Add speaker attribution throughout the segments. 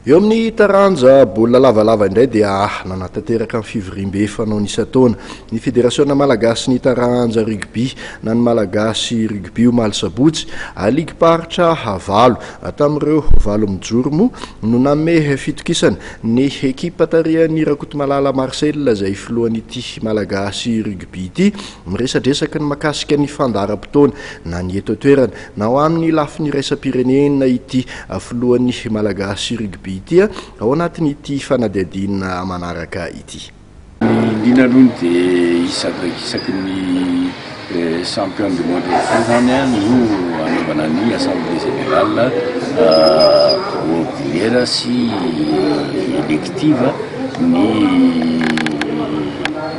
Speaker 1: Eo amin'ny taranja baolina lavalava indray dia nanatanteraka amin'ny fivoriam-be fanao isa-taona ny Fédération Malagasy ny taranja rugby na ny Malagasy rugby omaly sabotsy aligy paritra havalo tamin'ireo valo mijoro moa no nanome fitokisana ny ekipa tarihan'ny Rakotomalala Marcel izay filohan'ity Malagasy rugby ity miresadresaka ny makasika ny fandaharam-potoana na ny eto toerana na ho amin'ny lafin'ny raisam-pirenena ity filohan'ny Malagasy rugby ity ao anatin'ity fanadihadiana manaraka ity.
Speaker 2: Indrindra aloha dia isaky ny champion du monde zany no anaovana ny assemblée générale ordinaire sy élective ny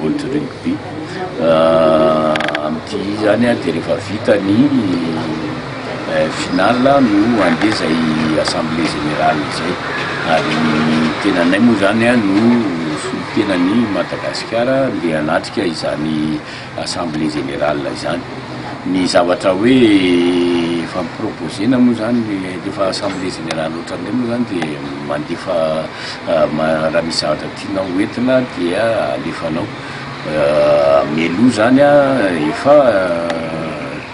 Speaker 2: World Rugby amin'ity zany dia rehefa vita ny finale no andeha zay assemblée générale zay ary tenanay moa zany no tenany Madagasikara le anatrika izany assemblée générale izany ny zavatra hoe efa miproposena moa zany rehefa assemblée générale ohatran'izay moa zany dia mandefa raha misy zavatra tianao hoentina dia alefanao mialoha zany efa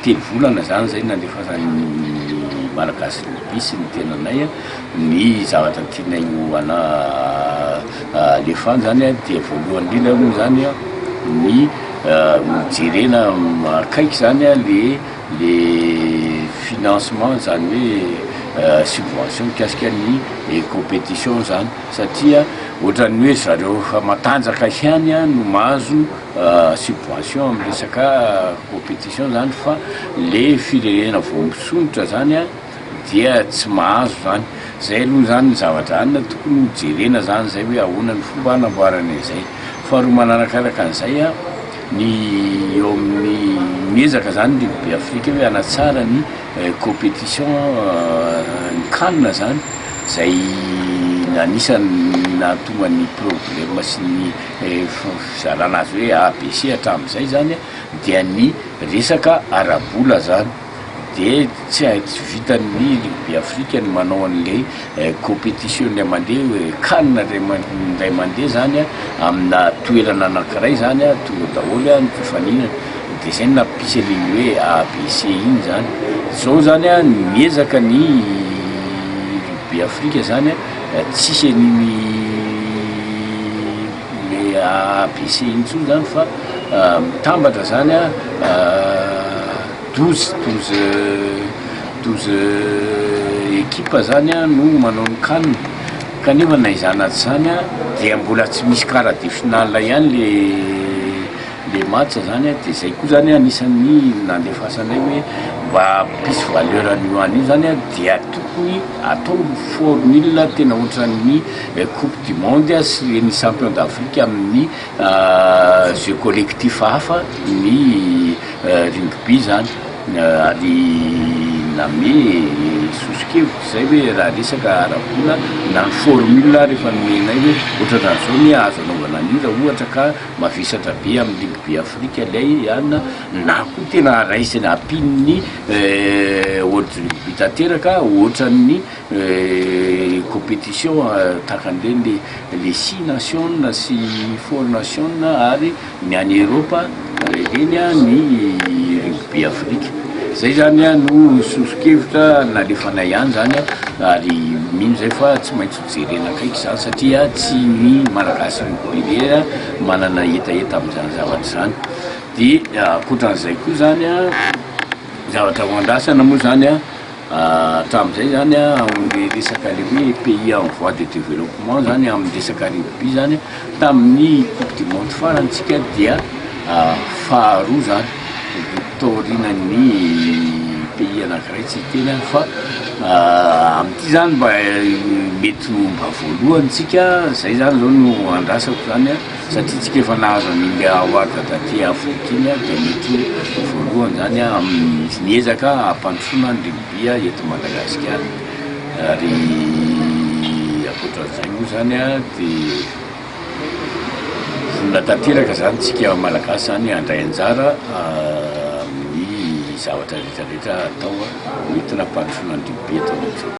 Speaker 2: telo volana zany zay nandefasany Malagasy rugby sy ny tenanay ny zavatra tianay hoana alefany zany dia voalohany indrindra moa zany ny mijerena akaiky zany le financement zany hoe subvention mikasika ny compétition zany satria ohatran'ny hoe zareo fa matanjaka ihany no mahazo subvention amin'ny resaka compétition zany fa le firenena vao misonitra zany dia tsy mahazo zany zay aloha zany ny zavatra anina tokony jerena zany zay hoe ahoana ny fomba hanamboarana izay faharoa manarakaraka an'izay ny eo amin'ny miezaka zany ny rugby Afrique hoe hanatsara ny compétition ny CAN zany zay anisany nahatonga ny problème sy ny fizarana azy hoe ABC hatramin'izay zany dia ny resaka ara-bola zany dia tsy vitan'ny rugby Afrique ny manao an'ilay compétition indray mandeha hoe CAN indray mandeha zany amina toerana anankiray zany tonga daholo ny fifaninana dia zay nampisy an'iny hoe ABC iny zany zao zany miezaka ny rugby Afrique zany tsisy an'iny le ABC iny intsony zany fa mitambatra zany 12 équipe zany no manao ny CAN kanefa na izany azy zany dia mbola tsy misy quart de finale ihany le match zany dia zay koa zany anisan'ny nandefasanay hoe mba pisy valeur an'io an'io zany dia tokony atao formule tena ohatran'ny coupe du monde sy ny champion d'Afrique amin'ny jeu collectif hafa ny rugby zany ary name sosikevitra zay hoe raha resaka ara-bola na ny formule rehefa nomenay hoe ohatran'izao ny azo anaovana an'io raha ohatra ka mavesatra be amin'ny rugby Afrique ilay ihany na koa tena raisiny ampin'ny World Rugby tanteraka ohatran'ny compétition takan'ireny le 6 nations sy 4 nations ary ny any Europa reny ny rugby Afrique zay zany no sosikevitra nalefanay ihany zany ary mino zay fa tsy maintsy jerena akaiky zany satria tsy ny Malagasy rugby manana etaeta amin'izany zavatra zany dia ankoatran'izay koa zany zavatra ho andrasana moa zany hatramin'izay zany le resaka le hoe pays en voie de développement zany amin'ny resaka rugby zany tamin'ny coupe du monde farantsika dia faharoa zany taorinan'ny pays anankiray tsy tena fa amin'ity zany mba mety mba voalohantsika zay zany zao no andrasako zany satria tsika efa nahazo an'iny award taty Afrique iny dia mety voalohany zany niezaka hampandrosoana ny rugby eto Madagasikara ary ankoatran'izay moa zany dia vola tanteraka zany tsika Malagasy zany handray anjara amin'ny zavatra rehetrarehetra atao entina hampandrosoana ny rugby eto.